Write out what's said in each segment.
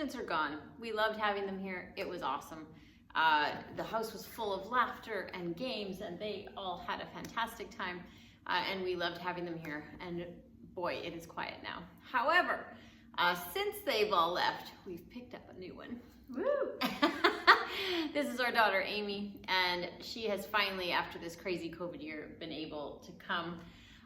students are gone. We loved having them here. It was awesome. The house was full of laughter and games, and they all had a fantastic time, and we loved having them here. And boy, it is quiet now. However, since they've all left, we've picked up a new one. Woo! This is our daughter, Amy, and she has finally, after this crazy COVID year, been able to come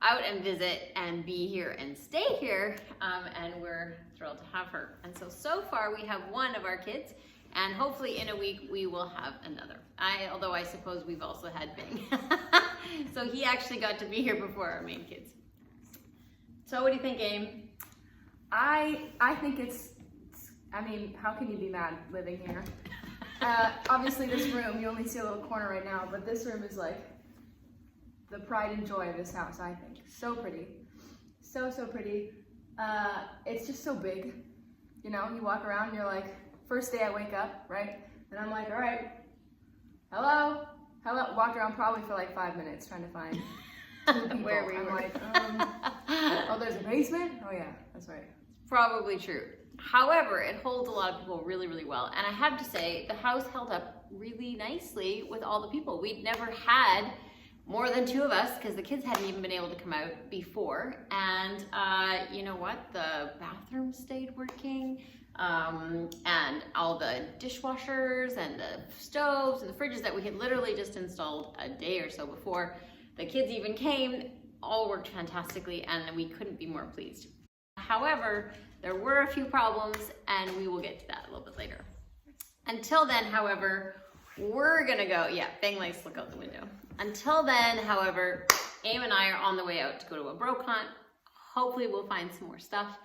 out and visit and be here and stay here, and we're thrilled to have her. And so far we have one of our kids, and hopefully in a week we will have another. Although I suppose we've also had Bing. So he actually got to be here before our main kids. So what do you think, Aim? I think I mean, how can you be mad living here? Obviously this room, you only see a little corner right now, but this room is like the pride and joy of this house, I think. So pretty. So pretty. It's just so big. You know, you walk around and you're like, first day I wake up, right? And I'm like, all right, hello? Walked around probably for like 5 minutes trying to find two people. Where we I'm were. like, oh, there's a basement? Oh yeah, that's right. Probably true. However, it holds a lot of people really, really well. And I have to say, the house held up really nicely with all the people. We'd never had more than 2 of us because the kids hadn't even been able to come out before. And you know what? The bathroom stayed working, and all the dishwashers and the stoves and the fridges that we had literally just installed a day or so before the kids even came all worked fantastically, and we couldn't be more pleased. However, there were a few problems, and we will get to that a little bit later. Until then, however, we're gonna go, yeah, Bang likes to look out the window. Until then, however, Aim and I are on the way out to go to a broke hunt. Hopefully we'll find some more stuff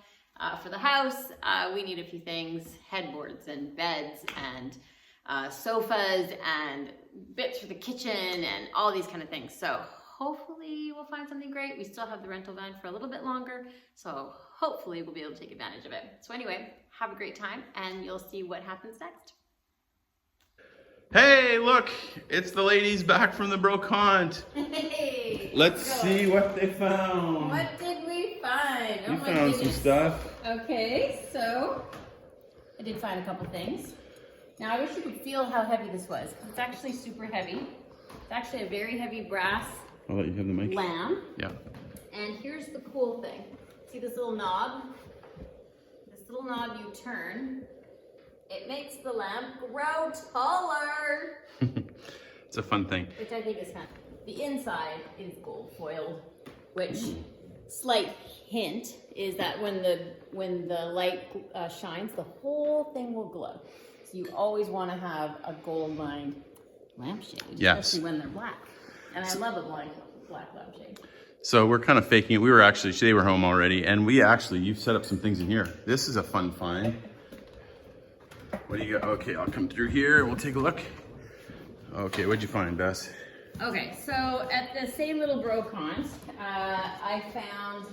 for the house. We need a few things, headboards and beds and sofas and bits for the kitchen and all these kind of things. So hopefully we'll find something great. We still have the rental van for a little bit longer, so hopefully we'll be able to take advantage of it. So anyway, have a great time, and you'll see what happens next. Hey, look, it's the ladies back from the broke hunt. Hey, Let's see what they found. What did we find? We found some stuff. Okay, so I did find a couple things. Now I wish you could feel how heavy this was. It's actually super heavy. It's actually a very heavy brass I'll let you have the mic. lamp. Yeah. And here's the cool thing. See this little knob? This little knob you turn. It makes the lamp grow taller. It's a fun thing. Which I think is fun. The inside is gold foiled, which slight hint is that when the light shines, the whole thing will glow. So you always want to have a gold lined lampshade, Yes. especially when they're black. And I love a black lampshade. So we're kind of faking it. We were actually, they were home already, and you've set up some things in here. This is a fun find. What do you got? Okay, I'll come through here. We'll take a look. Okay, what'd you find, Bess? Okay, so at the same little broke hunt, I found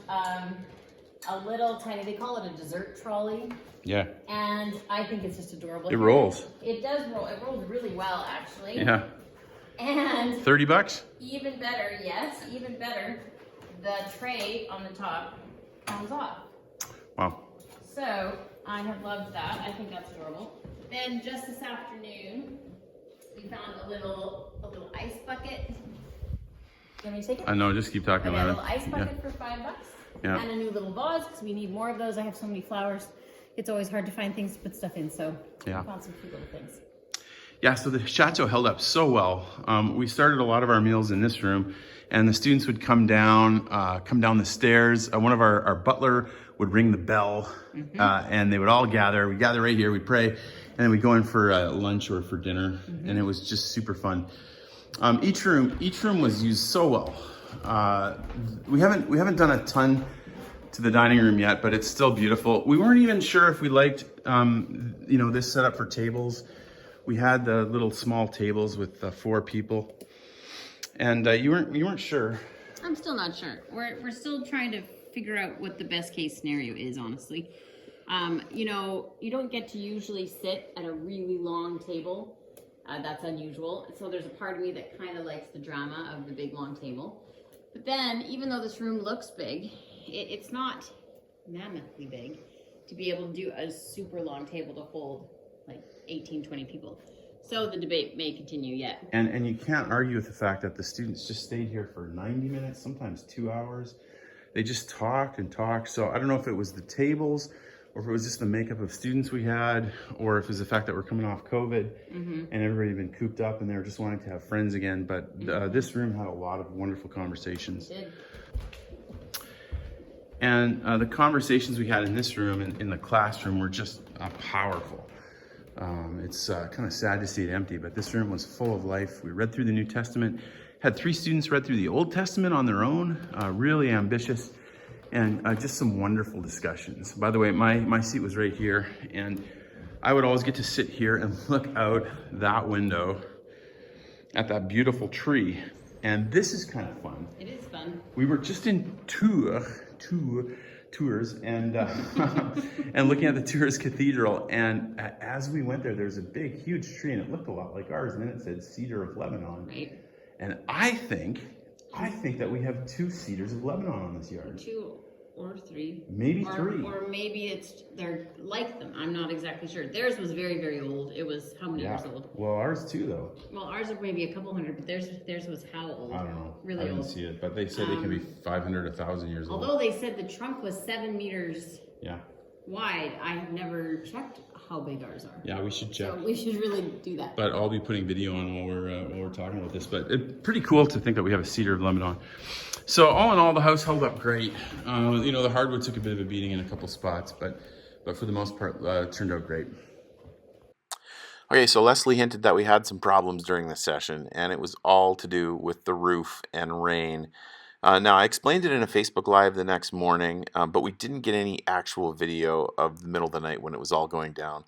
a little tiny, they call it a dessert trolley. Yeah. And I think it's just adorable. It rolls. It does roll. It rolls really well, actually. Yeah. And 30 bucks? even better, yes, even better, the tray on the top comes off. Wow. So I have loved that. I think that's adorable. Then just this afternoon, we found a little ice bucket. You want me to take it? I know, just keep talking Okay, a about little it. ice bucket for $5. Yeah. And a new little vase, because we need more of those. I have so many flowers. It's always hard to find things to put stuff in, so Yeah. I found some cute little things. Yeah, so the Chateau held up so well. We started a lot of our meals in this room, and the students would come down the stairs. One of our butler would ring the bell, and they would all gather. We'd gather right here, we'd pray, and then we'd go in for lunch or for dinner, and it was just super fun. Each room was used so well. We haven't done a ton to the dining room yet, but it's still beautiful. We weren't even sure if we liked, this setup for tables. We had the little small tables with 4 people, and you weren't sure. I'm still not sure. We're still trying to figure out what the best case scenario is, honestly. You don't get to usually sit at a really long table. That's unusual. So there's a part of me that kind of likes the drama of the big long table. But then, even though this room looks big, it's not mammothly big. to be able to do a super long table to hold like 18, 20 people. So the debate may continue yet. And you can't argue with the fact that the students just stayed here for 90 minutes, sometimes 2 hours. They just talked and talked. So I don't know if it was the tables or if it was just the makeup of students we had, or if it was the fact that we're coming off COVID and everybody had been cooped up and they were just wanting to have friends again. But this room had a lot of wonderful conversations. It did. And the conversations we had in this room and in the classroom were just powerful. It's kind of sad to see it empty, but this room was full of life. We read through the New Testament, had 3 students read through the Old Testament on their own, really ambitious, and just some wonderful discussions. By the way, my seat was right here, and I would always get to sit here and look out that window at that beautiful tree. And this is kind of fun. It is fun. We were just in tours and and looking at the Tours Cathedral, and as we went there's a big huge tree and it looked a lot like ours, and then it said Cedar of Lebanon. Right. And I think that we have 2 Cedars of Lebanon on this yard. 2 or 3. Maybe 3. Or maybe they're like them. I'm not exactly sure. Theirs was very, very old. It was how many years old? Well, ours too, though. Well, ours are maybe a couple hundred, but theirs was how old? I don't know. Really I didn't old. see it, but they said they can be 500, 1,000 years old. Although they said the trunk was 7 meters Yeah. wide, I have never checked how big ours are. Yeah, we should check. So we should really do that. But I'll be putting video on while we're talking about this. But it's pretty cool to think that we have a Cedar of Lebanon. So all in all, the house held up great. You know, the hardwood took a bit of a beating in a couple spots, but for the most part, it turned out great. Okay, so Leslie hinted that we had some problems during the session, and it was all to do with the roof and rain. Now, I explained it in a Facebook Live the next morning, but we didn't get any actual video of the middle of the night when it was all going down.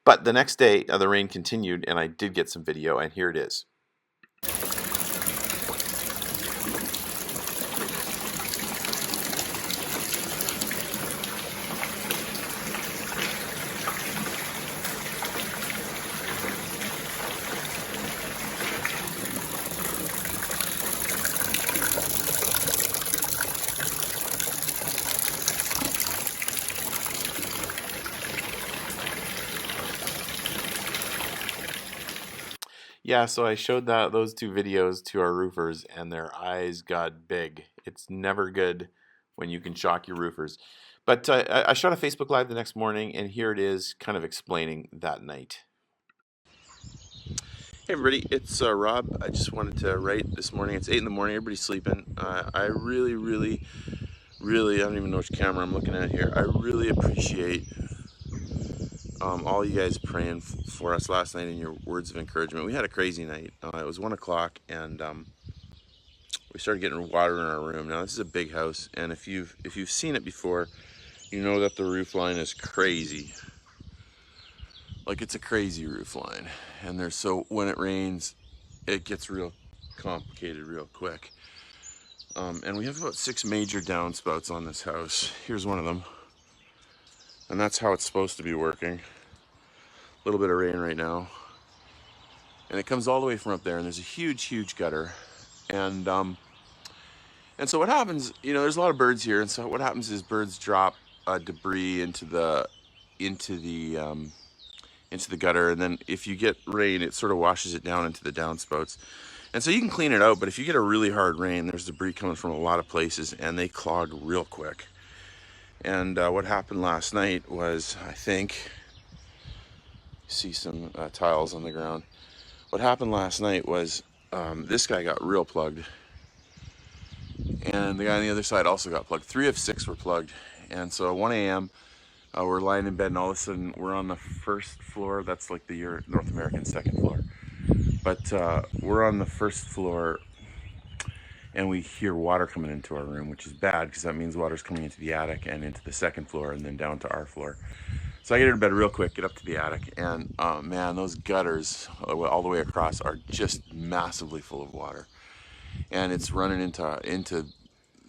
But the next day, the rain continued, and I did get some video, and here it is. Yeah, so I showed those 2 videos to our roofers, and their eyes got big. It's never good when you can shock your roofers. But I shot a Facebook Live the next morning, and here it is, kind of explaining that night. Hey everybody, it's Rob. I just wanted to write this morning. It's 8 in the morning, everybody's sleeping. I really, I don't even know which camera I'm looking at here. I really appreciate all you guys praying for us last night and your words of encouragement. We had a crazy night. It was 1 o'clock, and we started getting water in our room. Now this is a big house, and if you've seen it before, you know that the roof line is crazy. Like, it's a crazy roof line, and so when it rains, it gets real complicated real quick. And we have about 6 major downspouts on this house. Here's one of them. And that's how it's supposed to be working. A little bit of rain right now. And it comes all the way from up there, and there's a huge gutter. And so what happens, you know, there's a lot of birds here, and so what happens is birds drop debris into the gutter, and then if you get rain, it sort of washes it down into the downspouts. And so you can clean it out, but if you get a really hard rain, there's debris coming from a lot of places, and they clog real quick. And what happened last night was, I think, you see some tiles on the ground. What happened last night was this guy got real plugged, and the guy on the other side also got plugged. 3 of 6 were plugged. And so at 1 a.m., we're lying in bed, and all of a sudden we're on the 1st floor. That's like the North American 2nd floor. But we're on the 1st floor, and we hear water coming into our room, which is bad because that means water's coming into the attic and into the 2nd floor and then down to our floor. So I get into bed real quick, get up to the attic, and man, those gutters all the way across are just massively full of water. And it's running into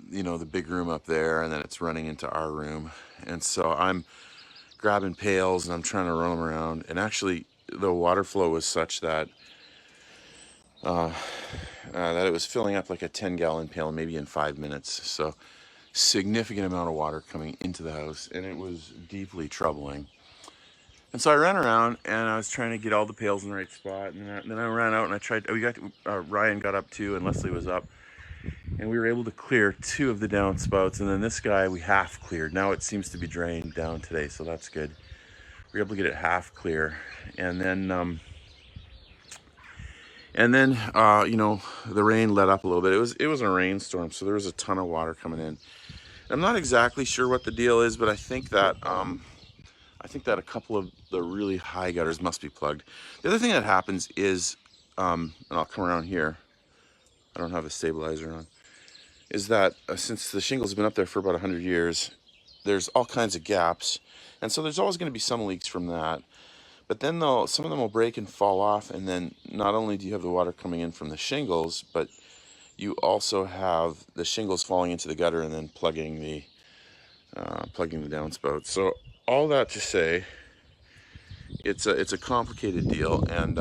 you know, the big room up there, and then it's running into our room. And so I'm grabbing pails and I'm trying to run them around. And actually, the water flow was such that that it was filling up like a 10-gallon pail maybe in 5 minutes. So significant amount of water coming into the house, and it was deeply troubling. And so I ran around and I was trying to get all the pails in the right spot, and then I ran out and I tried. Ryan got up too, and Leslie was up, and we were able to clear 2 of the downspouts, and then this guy we half cleared. Now it seems to be drained down today, so that's good. We were able to get it half clear, and then you know, the rain let up a little bit. It was a rainstorm, so there was a ton of water coming in. I'm not exactly sure what the deal is, but I think that a couple of the really high gutters must be plugged. The other thing that happens is, and I'll come around here. I don't have a stabilizer on. Is that since the shingles have been up there for about 100 years, there's all kinds of gaps, and so there's always going to be some leaks from that. But then some of them will break and fall off, and then not only do you have the water coming in from the shingles, but you also have the shingles falling into the gutter and then plugging the downspouts. So all that to say, it's a complicated deal, and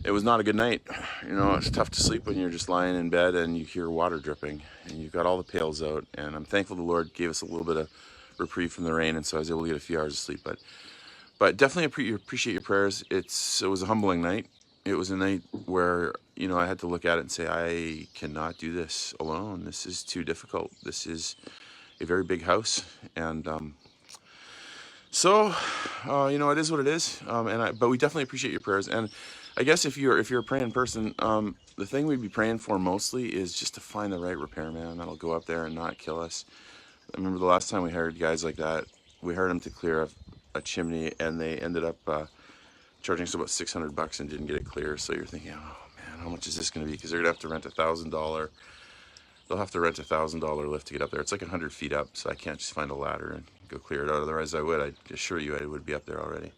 it was not a good night. You know, it's tough to sleep when you're just lying in bed and you hear water dripping, and you've got all the pails out. And I'm thankful the Lord gave us a little bit of reprieve from the rain, and so I was able to get a few hours of sleep. But definitely appreciate your prayers. It was a humbling night. It was a night where, you know, I had to look at it and say, I cannot do this alone. This is too difficult. This is a very big house, and so you know, it is what it is. But we definitely appreciate your prayers. And I guess if you're a praying person, the thing we'd be praying for mostly is just to find the right repairman that'll go up there and not kill us. I remember the last time we hired guys like that. We hired them to clear a chimney, and they ended up charging us about $600 and didn't get it clear. So you're thinking, oh man, how much is this going to be? Because they're gonna have to rent $1,000. They'll have to rent $1,000 lift to get up there. It's like 100 feet up, so I can't just find a ladder and go clear it out. Otherwise, I assure you, I would be up there already.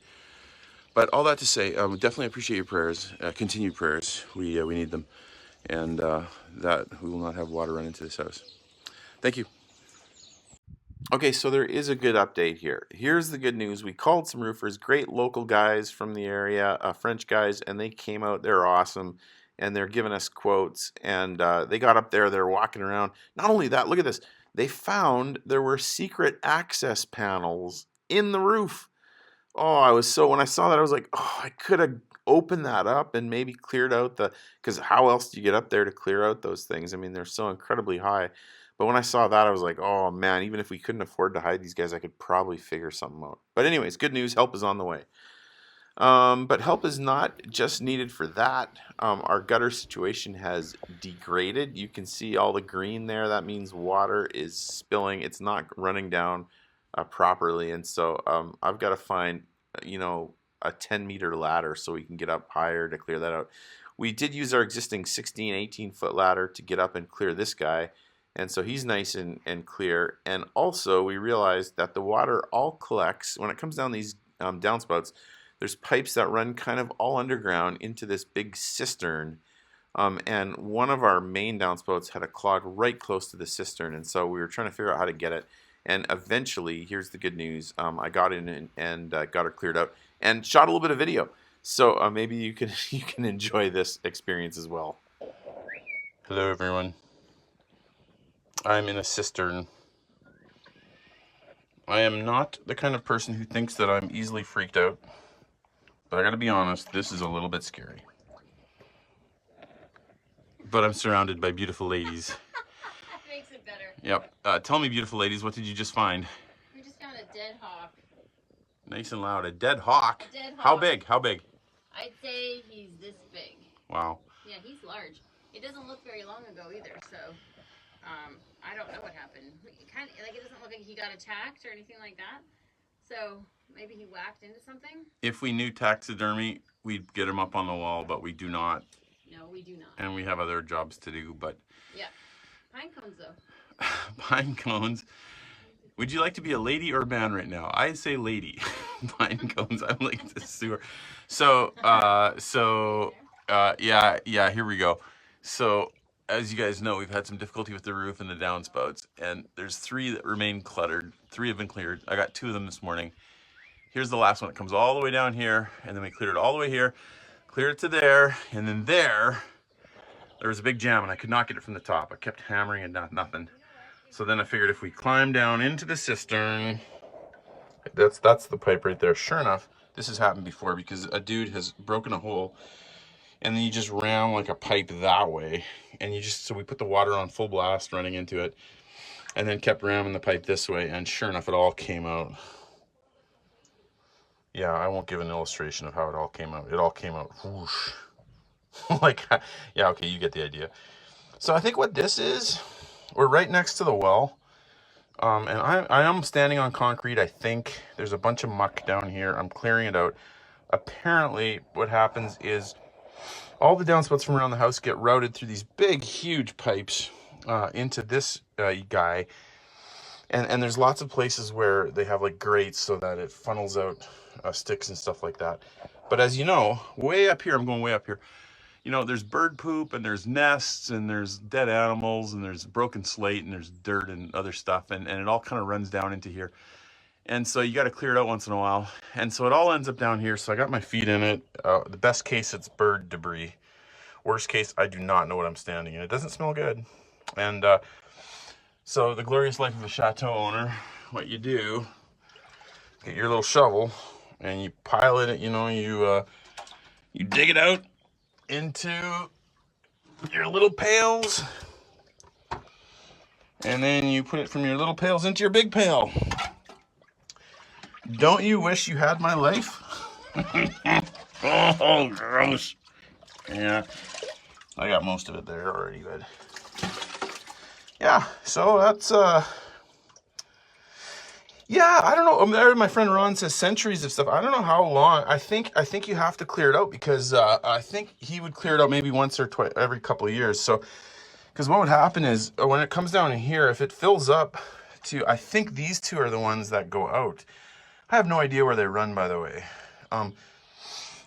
But all that to say, definitely appreciate your prayers, continued prayers. We need them, and that we will not have water run into this house. Thank you. Okay, so there is a good update here. Here's the good news. We called some roofers, great local guys from the area, French guys, and they came out. They're awesome, and they're giving us quotes, and they got up there. They're walking around. Not only that, look at this. They found there were secret access panels in the roof. Oh, when I saw that, I was like, oh, I could have opened that up and maybe cleared out because how else do you get up there to clear out those things? I mean, they're so incredibly high. But when I saw that, I was like, oh man, even if we couldn't afford to hide these guys, I could probably figure something out. But anyways, good news, help is on the way. But help is not just needed for that. Our gutter situation has degraded. You can see all the green there. That means water is spilling. It's not running down properly. And so I've got to find, you know, a 10-meter ladder so we can get up higher to clear that out. We did use our existing 16, 18-foot ladder to get up and clear this guy. And so he's nice and clear. And also we realized that the water all collects when it comes down these downspouts. There's pipes that run kind of all underground into this big cistern. And one of our main downspouts had a clog right close to the cistern. And so we were trying to figure out how to get it. And eventually, here's the good news. I got in and got her cleared out and shot a little bit of video. So maybe you can enjoy this experience as well. Hello, everyone. I'm in a cistern. I am not the kind of person who thinks that I'm easily freaked out, but I gotta be honest, this is a little bit scary. But I'm surrounded by beautiful ladies. Makes it better. Yep. Tell me, beautiful ladies, what did you just find? We just found a dead hawk. Nice and loud. A dead hawk? A dead hawk. How big? How big? I'd say he's this big. Wow. Yeah, he's large. It doesn't look very long ago either, so I don't know what happened. It doesn't look like he got attacked or anything like that. So maybe he whacked into something. If we knew taxidermy, we'd get him up on the wall, but we do not. No, we do not. And we have other jobs to do, but... Yeah. Pine cones, though. Pine cones. Would you like to be a lady or a man right now? I say lady. Pine cones. I'm like the sewer. So, yeah, here we go. So, as you guys know, we've had some difficulty with the roof and the downspouts, and there's 3 that remain cluttered. 3 have been cleared. I got 2 of them this morning. Here's the last one. It comes all the way down here, and then we cleared it all the way here, cleared it to there, and then there was a big jam, and I could not get it from the top. I kept hammering and nothing. So then I figured if we climb down into the cistern, that's the pipe right there. Sure enough, this has happened before because a dude has broken a hole and then you just ran like a pipe that way. And so we put the water on full blast running into it and then kept ramming the pipe this way. And sure enough, it all came out. Yeah, I won't give an illustration of how it all came out. It all came out whoosh. Like, yeah, okay, you get the idea. So I think what this is, we're right next to the well. And I am standing on concrete. I think there's a bunch of muck down here. I'm clearing it out. Apparently what happens is all the downspouts from around the house get routed through these big, huge pipes into this guy. And there's lots of places where they have like grates so that it funnels out sticks and stuff like that. But as you know, way up here, I'm going way up here. You know, there's bird poop and there's nests and there's dead animals and there's broken slate and there's dirt and other stuff. And it all kind of runs down into here. And so you got to clear it out once in a while. And so it all ends up down here. So I got my feet in it. The best case, it's bird debris. Worst case, I do not know what I'm standing in. It doesn't smell good. And so the glorious life of a chateau owner, what you do, get your little shovel and you pile it, you know, you dig it out into your little pails, and then you put it from your little pails into your big pail. Don't you wish you had my life? Oh, gross. Yeah, I got most of it there already, but yeah, so that's yeah, I don't know. There, my friend Ron says centuries of stuff. I don't know how long. I think you have to clear it out because I think he would clear it out maybe once or twice every couple of years. So, because what would happen is when it comes down here, if it fills up to, I think these two are the ones that go out. I have no idea where they run, by the way.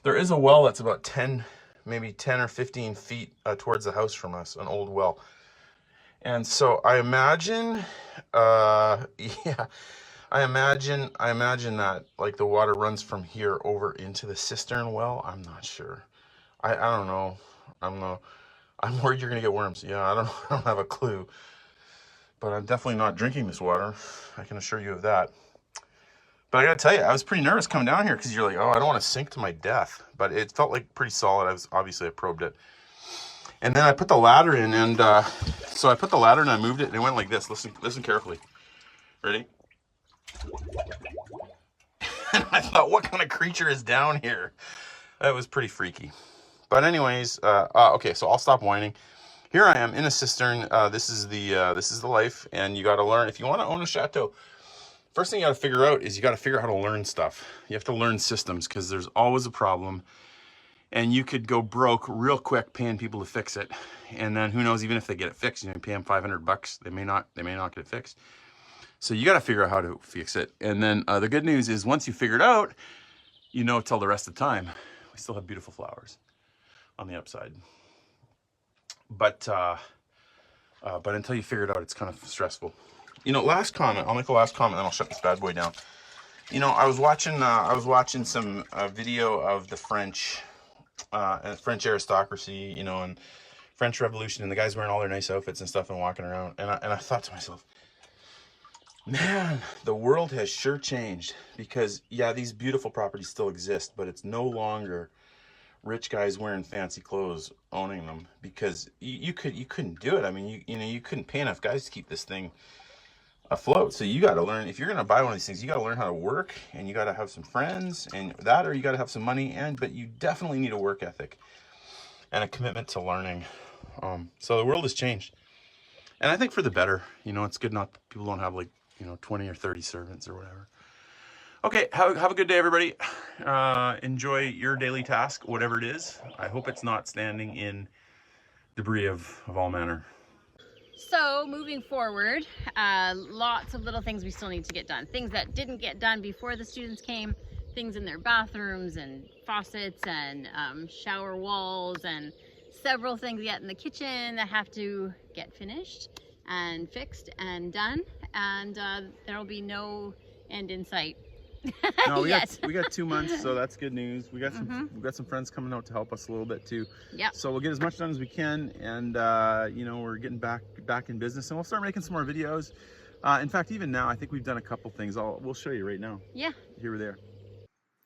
There is a well that's about maybe 10 or 15 feet towards the house from us, an old well. And so I imagine, yeah. I imagine that like the water runs from here over into the cistern well. I'm not sure. I don't know. I'm worried you're gonna get worms. Yeah, I don't have a clue. But I'm definitely not drinking this water. I can assure you of that. But I gotta tell you, I was pretty nervous coming down here because you're like, oh, I don't want to sink to my death. But it felt like pretty solid. I probed it. And then I put the ladder in, and so I put the ladder and I moved it, and it went like this. Listen carefully. Ready? And I thought, what kind of creature is down here? That was pretty freaky. But anyways, okay, so I'll stop whining. Here I am in a cistern. This is the life, and you got to learn. If you want to own a chateau, first thing you got to figure out is you got to figure out how to learn stuff. You have to learn systems because there's always a problem, and you could go broke real quick paying people to fix it. And then who knows? Even if they get it fixed, you pay them $500, they may not get it fixed. So you got to figure out how to fix it. And then the good news is once you figure it out, you know, till the rest of the time, we still have beautiful flowers on the upside. But until you figure it out, it's kind of stressful. You know, last comment, I'll make a last comment, then I'll shut this bad boy down. You know, I was watching some video of the French aristocracy, you know, and French Revolution, and the guys wearing all their nice outfits and stuff and walking around. And I thought to myself, man, the world has sure changed because, yeah, these beautiful properties still exist, but it's no longer rich guys wearing fancy clothes owning them because you couldn't do it. I mean, you couldn't pay enough guys to keep this thing afloat. So you got to learn, if you're going to buy one of these things, you got to learn how to work, and you got to have some friends and that, or you got to have some money, but you definitely need a work ethic and a commitment to learning. So the world has changed, and I think for the better. You know, it's good people don't have like, 20 or 30 servants or whatever. Okay, have a good day, everybody. Enjoy your daily task, whatever it is. I hope it's not standing in debris of all manner. So moving forward, lots of little things we still need to get done. Things that didn't get done before the students came, things in their bathrooms and faucets and shower walls, and several things yet in the kitchen that have to get finished and fixed and done. And there will be no end in sight No, Yes. we got 2 months, so that's good news. We got some friends coming out to help us a little bit too. Yep. So we'll get as much done as we can, and you know, we're getting back in business, and we'll start making some more videos. In fact, even now, I think we've done a couple things. We'll show you right now. Yeah. Here or there.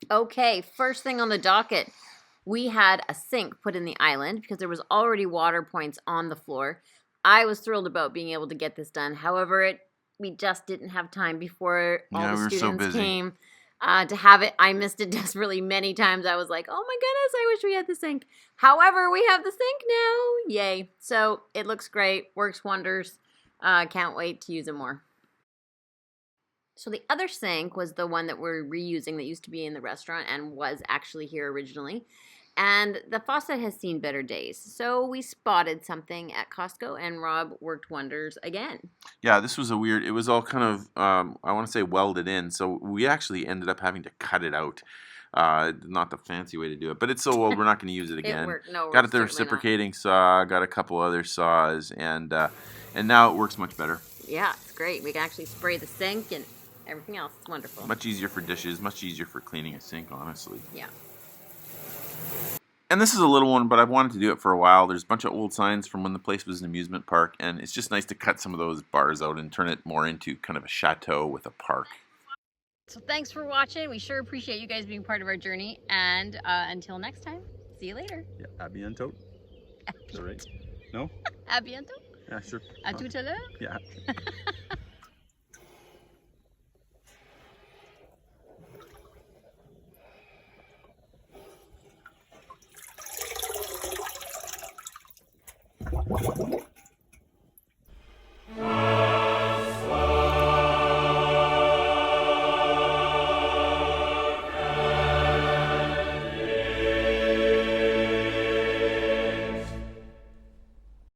Okay, first thing on the docket, we had a sink put in the island because there was already water points on the floor. I was thrilled about being able to get this done. However, we just didn't have time before all the students came to have it. I missed it desperately many times. I was like, oh my goodness, I wish we had the sink. However, we have the sink now. Yay. So it looks great, works wonders. Can't wait to use it more. So the other sink was the one that we're reusing that used to be in the restaurant and was actually here originally. And the faucet has seen better days. So we spotted something at Costco and Rob worked wonders again. Yeah, this was it was all kind of, I want to say welded in. So we actually ended up having to cut it out. Not the fancy way to do it, but it's so old we're not going to use it again. Got it the reciprocating saw, got a couple other saws, and now it works much better. Yeah, it's great. We can actually spray the sink and everything else. It's wonderful. Much easier for dishes, much easier for cleaning a sink, honestly. Yeah. And this is a little one, but I've wanted to do it for a while. There's a bunch of old signs from when the place was an amusement park, and it's just nice to cut some of those bars out and turn it more into kind of a chateau with a park. So thanks for watching. We sure appreciate you guys being part of our journey. And until next time, see you later. Yeah, à bientôt. Is that right? No? À bientôt. Yeah, sure. À tout à l'heure. Yeah. What?